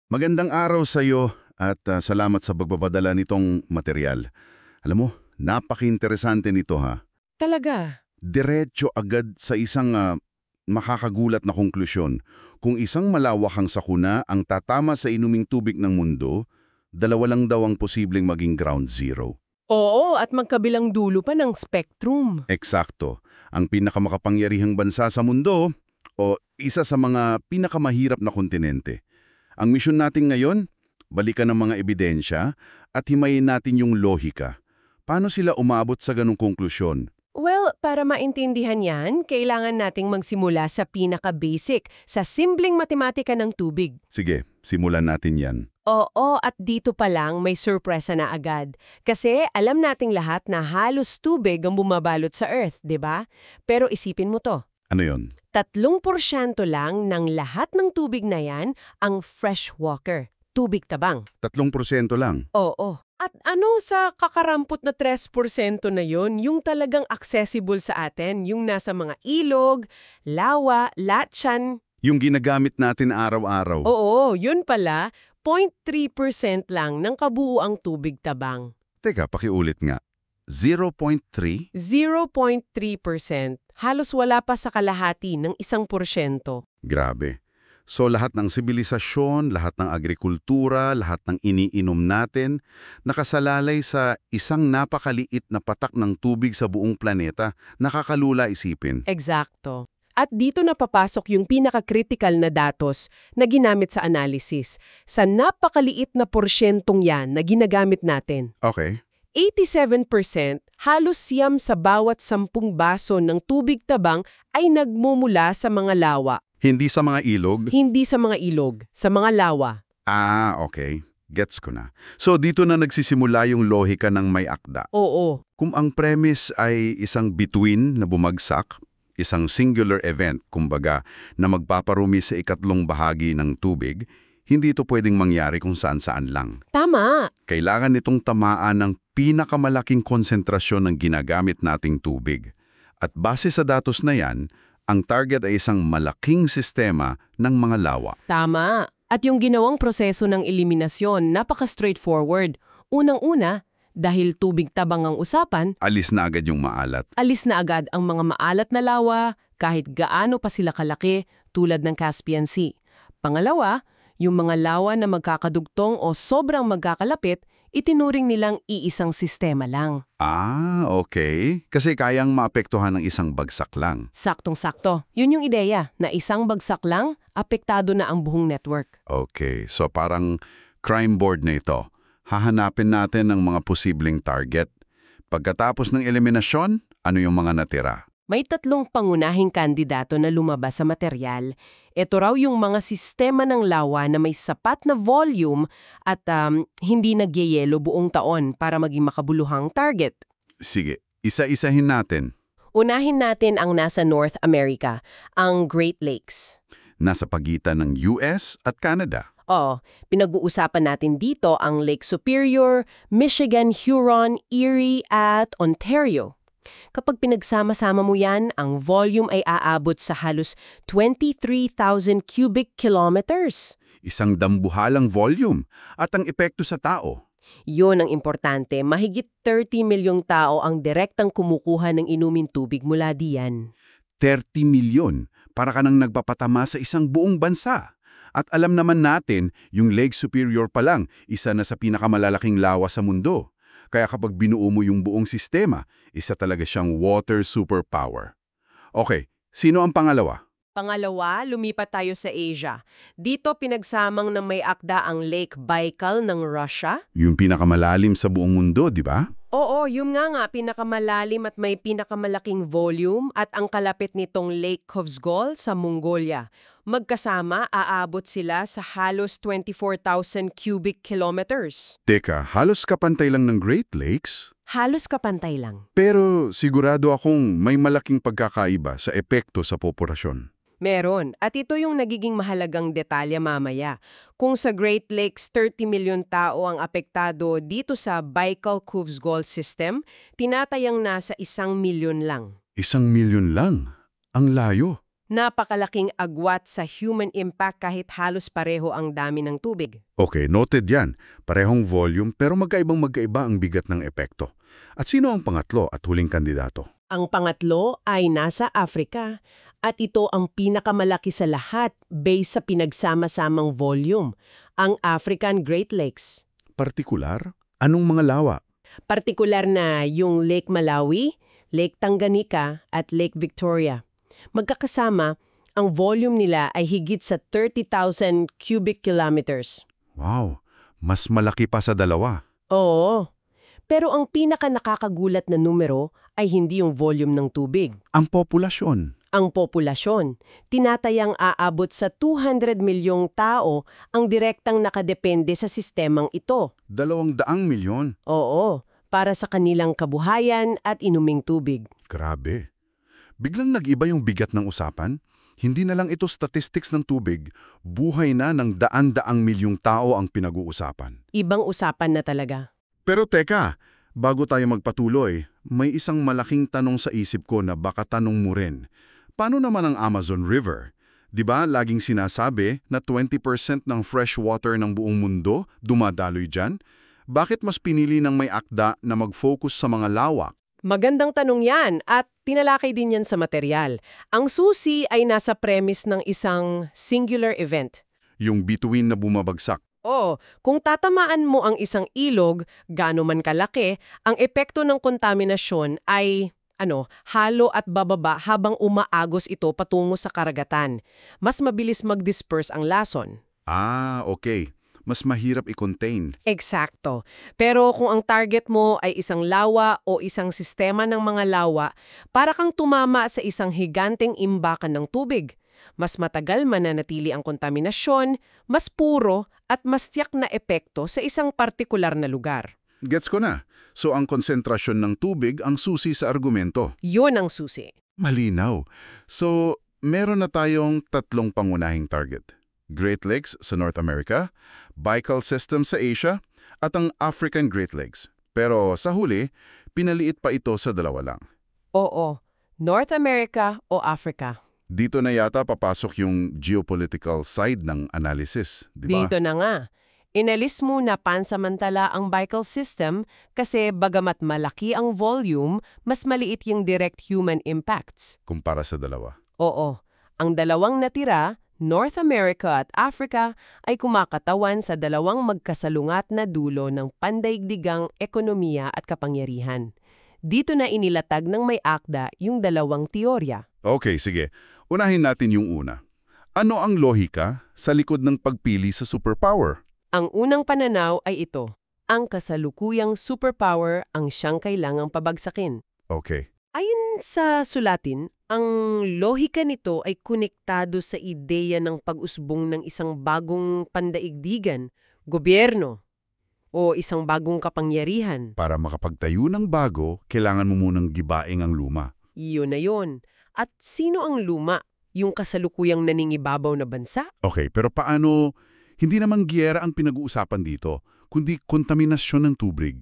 Magandang araw sa iyo at salamat sa pagpapadala nitong material. Alam mo, napaka-interesante nito ha. Talaga? Diretso agad sa isang makakagulat na konklusyon. Kung isang malawakang sakuna ang tatama sa inuming tubig ng mundo, dalawa lang daw ang posibleng maging ground zero. Oo, at magkabilang dulo pa ng spectrum. Eksakto. Ang pinakamakapangyarihang bansa sa mundo o isa sa mga pinakamahirap na kontinente. Ang misyon natin ngayon, balikan ang mga ebidensya at himayin natin yung lohika. Paano sila umabot sa ganung konklusyon? Well, para maintindihan yan, kailangan nating magsimula sa pinaka-basic, sa simpleng matematika ng tubig. Sige, simulan natin yan. Oo, at dito pa lang may sorpresa na agad. Kasi alam nating lahat na halos tubig ang bumabalot sa Earth, di ba? Pero isipin mo to. Ano yon? 3% lang ng lahat ng tubig na yan ang freshwater, tubig tabang. 3% lang. Oo. At ano sa kakarampot na 3% na yon, yung talagang accessible sa atin, yung nasa mga ilog, lawa, latsan. Yung ginagamit natin araw-araw. Oo, yun pala, 0.3% lang ng kabuuang tubig tabang. Teka, pakiulit nga. 0.3? 0.3%. Halos wala pa sa kalahati ng 1%. Grabe. So lahat ng sibilisasyon, lahat ng agrikultura, lahat ng iniinom natin, nakasalalay sa isang napakaliit na patak ng tubig sa buong planeta, nakakalula isipin. Eksakto. At dito na papasok yung pinaka-critical na datos na ginamit sa analysis. Sa napakaliit na porsyentong yan na ginagamit natin. Okay. 87%, halos siyam sa bawat 10 baso ng tubig tabang ay nagmumula sa mga lawa. Hindi sa mga ilog? Hindi sa mga ilog, sa mga lawa. Ah, okay. Gets ko na. So dito na nagsisimula yung lohika ng may akda. Oo. Kung ang premise ay isang bituin na bumagsak, isang singular event, kumbaga, na magpaparumi sa ikatlong bahagi ng tubig, hindi ito pwedeng mangyari kung saan-saan lang. Tama. Kailangan nitong tamaan ng pinakamalaking konsentrasyon ng ginagamit nating tubig. At base sa datos na yan, ang target ay isang malaking sistema ng mga lawa. Tama. At yung ginawang proseso ng eliminasyon, napaka-straightforward. Unang-una, dahil tubig tabang ang usapan, Alis na agad yung maalat. alis na agad ang mga maalat na lawa kahit gaano pa sila kalaki tulad ng Caspian Sea. Pangalawa, yung mga lawa na magkakadugtong o sobrang magkakalapit, itinuring nilang iisang sistema lang. Ah, okay. Kasi kayang maapektuhan ng isang bagsak lang. Saktong-sakto. Yun yung ideya, na isang bagsak lang, apektado na ang buong network. Okay, so parang crime board na ito. Hahanapin natin ng mga posibleng target. Pagkatapos ng eliminasyon, ano yung mga natira? May 3 pangunahing kandidato na lumabas sa material. Ito raw yung mga sistema ng lawa na may sapat na volume at hindi nagyeyelo buong taon para maging makabuluhang target. Sige, isa-isahin natin. Unahin natin ang nasa North America, ang Great Lakes. Nasa pagitan ng US at Canada. Pinag-uusapan natin dito ang Lake Superior, Michigan, Huron, Erie at Ontario. Kapag pinagsama-sama mo yan, ang volume ay aabot sa halos 23,000 cubic kilometers. Isang dambuhalang volume at ang epekto sa tao. Yun ang importante, mahigit 30 milyong tao ang direktang kumukuha ng inumin tubig mula diyan. 30 milyon para ka nang nagpapatama sa isang buong bansa. At alam naman natin, yung Lake Superior pa lang, isa na sa pinakamalalaking lawa sa mundo. Kaya kapag binuo mo yung buong sistema, isa talaga siyang water superpower. Okay, sino ang pangalawa? Pangalawa, lumipat tayo sa Asia. Dito pinagsamang na may akda ang Lake Baikal ng Russia. Yung pinakamalalim sa buong mundo, di ba? Oo, yung nga pinakamalalim at may pinakamalaking volume at ang kalapit nitong Lake Khovsgol sa Mongolia. Magkasama, aabot sila sa halos 24,000 cubic kilometers. Teka, halos kapantay lang ng Great Lakes? Halos kapantay lang. Pero sigurado akong may malaking pagkakaiba sa epekto sa populasyon. Meron. At ito yung nagiging mahalagang detalye mamaya. Kung sa Great Lakes 30 milyon tao ang apektado, dito sa Baikal-Khuvsgol system, tinatayang nasa 1 milyon lang. 1 milyon lang? Ang layo. Napakalaking agwat sa human impact kahit halos pareho ang dami ng tubig. Okay, noted yan. Parehong volume pero magkaiba ang bigat ng epekto. At sino ang pangatlo at huling kandidato? Ang pangatlo ay nasa Africa at ito ang pinakamalaki sa lahat based sa pinagsama-samang volume, ang African Great Lakes. Partikular? Anong mga lawa? Partikular na yung Lake Malawi, Lake Tanganyika at Lake Victoria. Magkakasama, ang volume nila ay higit sa 30,000 cubic kilometers. Wow, mas malaki pa sa dalawa. Oo. Pero ang pinaka nakakagulat na numero ay hindi yung volume ng tubig. Ang populasyon. Ang populasyon, tinatayang aabot sa 200 milyong tao ang direktang nakadepende sa sistemang ito. 200 milyon. Oo, para sa kanilang kabuhayan at inuming tubig. Grabe. Biglang nag-iba yung bigat ng usapan. Hindi na lang ito statistics ng tubig. Buhay na ng daan-daang milyong tao ang pinag-uusapan. Ibang usapan na talaga. Pero teka, bago tayo magpatuloy, may isang malaking tanong sa isip ko na baka tanong mo rin. Paano naman ang Amazon River? 'Di ba laging sinasabi na 20% ng fresh water ng buong mundo dumadaloy dyan? Bakit mas pinili ng may akda na mag-focus sa mga lawak? Magandang tanong yan at tinalakay din yan sa material. Ang susi ay nasa premise ng isang singular event. Yung bituin na bumabagsak. Oo, kung tatamaan mo ang isang ilog, gaano man kalaki, ang epekto ng kontaminasyon ay halo at bababa habang umaagos ito patungo sa karagatan. Mas mabilis mag-disperse ang lason. Ah, okay. Mas mahirap i-contain. Eksakto. Pero kung ang target mo ay isang lawa o isang sistema ng mga lawa, para kang tumama sa isang higanteng imbakan ng tubig. Mas matagal mananatili ang kontaminasyon, mas puro at mas tiyak na epekto sa isang partikular na lugar. Gets ko na. So ang konsentrasyon ng tubig ang susi sa argumento. Yun ang susi. Malinaw. So, meron na tayong tatlong pangunahing target. Great Lakes sa North America, Baikal System sa Asia, at ang African Great Lakes. Pero sa huli, pinaliit pa ito sa dalawa lang. Oo, North America o Africa. Dito na yata papasok yung geopolitical side ng analysis, di ba? Dito na nga. Inalis muna pansamantala ang Baikal System kasi bagamat malaki ang volume, mas maliit yung direct human impacts. Kumpara sa dalawa. Oo, ang dalawang natira, North America at Africa, ay kumakatawan sa dalawang magkasalungat na dulo ng pandaigdigang ekonomiya at kapangyarihan. Dito na inilatag ng may akda yung dalawang teorya. Okay, sige. Unahin natin yung una. Ano ang lohika sa likod ng pagpili sa superpower? Ang unang pananaw ay ito. Ang kasalukuyang superpower ang siyang kailangang pabagsakin. Okay. Ayon sa sulatin, ang lohika nito ay konektado sa ideya ng pag-usbong ng isang bagong pandaigdigan, gobyerno, o isang bagong kapangyarihan. Para makapagtayo ng bago, kailangan mo munang gibaing ang luma. Iyon na yun. At sino ang luma? Yung kasalukuyang naningibabaw na bansa? Okay, pero paano, hindi naman giyera ang pinag-uusapan dito, kundi kontaminasyon ng tubig.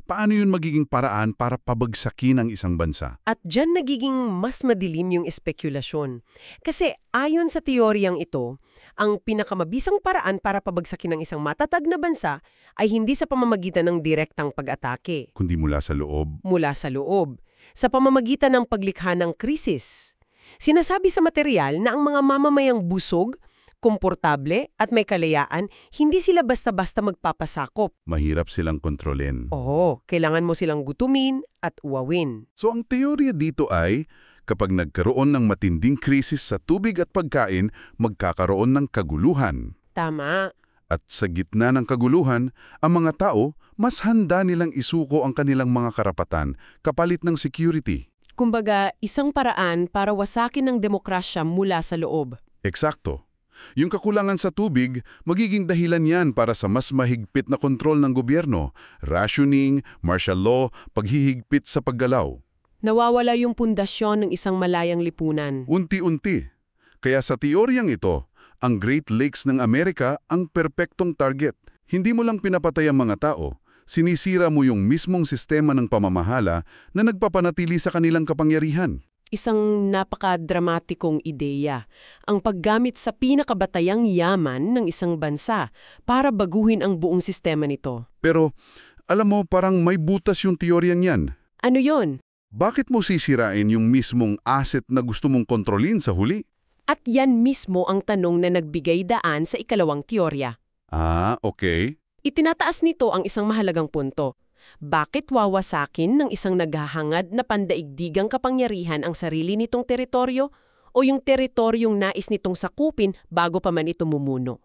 Paano yun magiging paraan para pabagsakin ang isang bansa? At dyan nagiging mas madilim yung espekulasyon. Kasi ayon sa teoryang ito, ang pinakamabisang paraan para pabagsakin ng isang matatag na bansa ay hindi sa pamamagitan ng direktang pag-atake. Kundi mula sa loob. Mula sa loob. Sa pamamagitan ng paglikha ng krisis. Sinasabi sa material na ang mga mamamayang busog, komportable at may kalayaan, hindi sila basta-basta magpapasakop. Mahirap silang kontrolin. Oo, kailangan mo silang gutumin at uwawin. So ang teorya dito ay, kapag nagkaroon ng matinding krisis sa tubig at pagkain, magkakaroon ng kaguluhan. Tama. At sa gitna ng kaguluhan, ang mga tao, mas handa nilang isuko ang kanilang mga karapatan kapalit ng security. Kumbaga, isang paraan para wasakin ng demokrasya mula sa loob. Eksakto. Yung kakulangan sa tubig, magiging dahilan yan para sa mas mahigpit na kontrol ng gobyerno, rationing, martial law, paghihigpit sa paggalaw. Nawawala yung pundasyon ng isang malayang lipunan. Unti-unti. Kaya sa teoryang ito, ang Great Lakes ng Amerika ang perpektong target. Hindi mo lang pinapatay ang mga tao, sinisira mo yung mismong sistema ng pamamahala na nagpapanatili sa kanilang kapangyarihan. Isang napakadramatikong ideya, ang paggamit sa pinakabatayang yaman ng isang bansa para baguhin ang buong sistema nito. Pero, alam mo, parang may butas yung teoryang yan. Ano yon? Bakit mo sisirain yung mismong asset na gusto mong kontrolin sa huli? At yan mismo ang tanong na nagbigay daan sa ikalawang teorya. Ah, okay. Itinataas nito ang isang mahalagang punto. Bakit wawasakin ng isang naghahangad na pandaigdigang kapangyarihan ang sarili nitong teritoryo o yung teritoryong nais nitong sakupin bago pa man ito mumuno?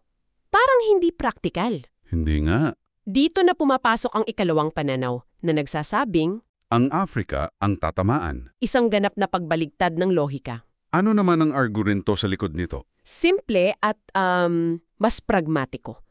Parang hindi praktikal. Hindi nga. Dito na pumapasok ang ikalawang pananaw na nagsasabing Ang Africa ang tatamaan. isang ganap na pagbaligtad ng lohika. Ano naman ang argumento sa likod nito? Simple at mas pragmatiko.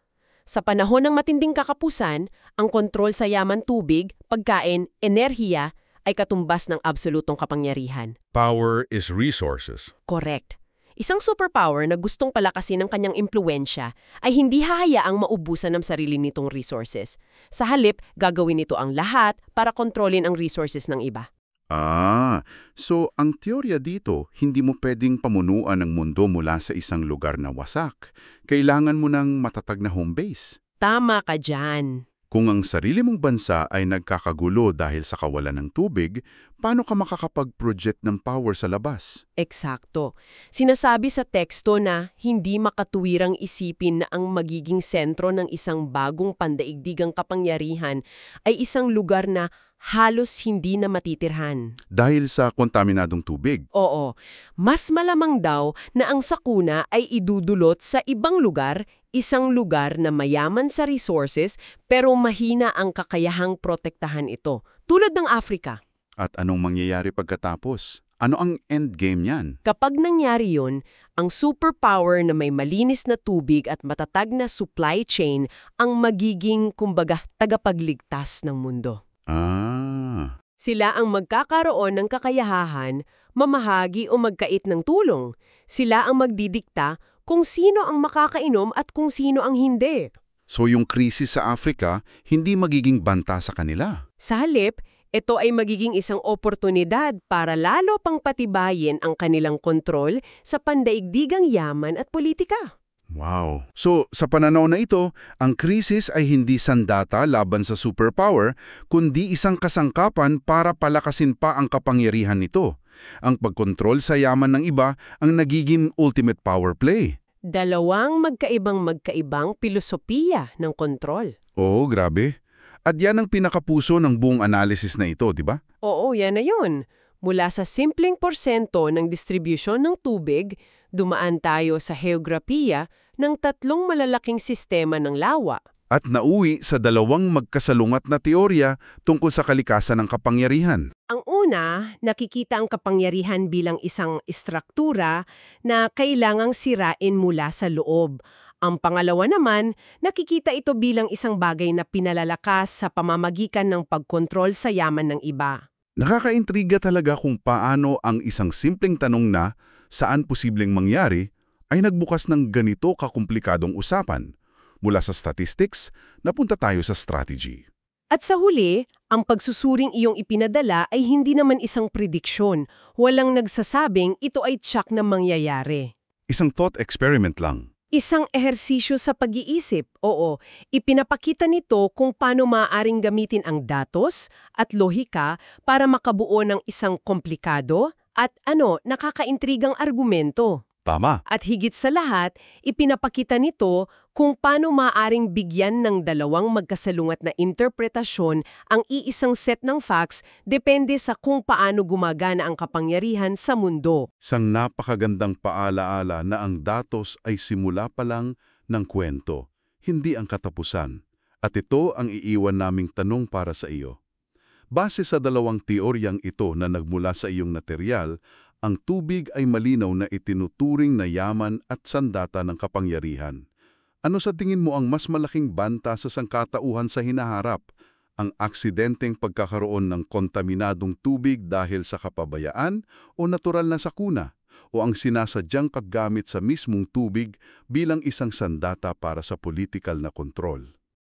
Sa panahon ng matinding kakapusan, ang kontrol sa yaman tubig, pagkain, enerhiya ay katumbas ng absolutong kapangyarihan. Power is resources. Correct. Isang superpower na gustong palakasin ng kanyang impluensya ay hindi hahayaang maubusan ng sarili nitong resources. Sa halip, gagawin nito ang lahat para kontrolin ang resources ng iba. Ah, so ang teorya dito, hindi mo pwedeng pamunuan ng mundo mula sa isang lugar na wasak. Kailangan mo ng matatag na home base. Tama ka dyan. Kung ang sarili mong bansa ay nagkakagulo dahil sa kawalan ng tubig, paano ka makakapag-project ng power sa labas? Eksakto. Sinasabi sa teksto na hindi makatuwirang isipin na ang magiging sentro ng isang bagong pandaigdigang kapangyarihan ay isang lugar na halos hindi na matitirhan. Dahil sa kontaminadong tubig. Oo, mas malamang daw na ang sakuna ay idudulot sa ibang lugar, isang lugar na mayaman sa resources pero mahina ang kakayahang protektahan ito, tulad ng Africa. At anong mangyayari pagkatapos? Ano ang endgame niyan? Kapag nangyari yun, ang superpower na may malinis na tubig at matatag na supply chain ang magiging, kumbaga, tagapagligtas ng mundo. Ah, Sila ang magkakaroon ng kakayahan, mamahagi o magkait ng tulong. Sila ang magdidikta kung sino ang makakainom at kung sino ang hindi. so yung krisis sa Africa, hindi magiging banta sa kanila. Sa halip, ito ay magiging isang oportunidad para lalo pang patibayin ang kanilang kontrol sa pandaigdigang yaman at politika. Wow. So, sa pananaw na ito, ang krisis ay hindi sandata laban sa superpower, kundi isang kasangkapan para palakasin pa ang kapangyarihan nito. Ang pagkontrol sa yaman ng iba ang nagiging ultimate power play. Dalawang magkaibang pilosopiya ng kontrol. Oo, grabe. At yan ang pinakapuso ng buong analysis na ito, di ba? Oo, yan na yun. Mula sa simpleng porsento ng distribusyon ng tubig, dumaan tayo sa heograpiya ng tatlong malalaking sistema ng lawa. At nauwi sa dalawang magkasalungat na teorya tungkol sa kalikasan ng kapangyarihan. Ang una, nakikita ang kapangyarihan bilang isang istruktura na kailangang sirain mula sa loob. Ang pangalawa naman, nakikita ito bilang isang bagay na pinalalakas sa pamamagitan ng pagkontrol sa yaman ng iba. Nakakaintriga talaga kung paano ang isang simpleng tanong na saan posibleng mangyari ay nagbukas ng ganito kakomplikadong usapan. Mula sa statistics, napunta tayo sa strategy. At sa huli, ang pagsusuring iyong ipinadala ay hindi naman isang prediksyon. Walang nagsasabing ito ay tiyak na mangyayari. Isang thought experiment lang. Isang ehersisyo sa pag-iisip, oo, ipinapakita nito kung paano maaaring gamitin ang datos at lohika para makabuo ng isang komplikado at nakakaintrigang argumento. Tama. At higit sa lahat, ipinapakita nito kung paano maaaring bigyan ng dalawang magkasalungat na interpretasyon ang iisang set ng facts depende sa kung paano gumagana ang kapangyarihan sa mundo. Isang napakagandang paalaala na ang datos ay simula pa lang ng kwento, hindi ang katapusan. At ito ang iiwan naming tanong para sa iyo. Base sa dalawang teoryang ito na nagmula sa iyong material, ang tubig ay malinaw na itinuturing na yaman at sandata ng kapangyarihan. Ano sa tingin mo ang mas malaking banta sa sangkatauhan sa hinaharap? Ang aksidenteng pagkakaroon ng kontaminadong tubig dahil sa kapabayaan o natural na sakuna? O ang sinasadyang paggamit sa mismong tubig bilang isang sandata para sa politikal na kontrol?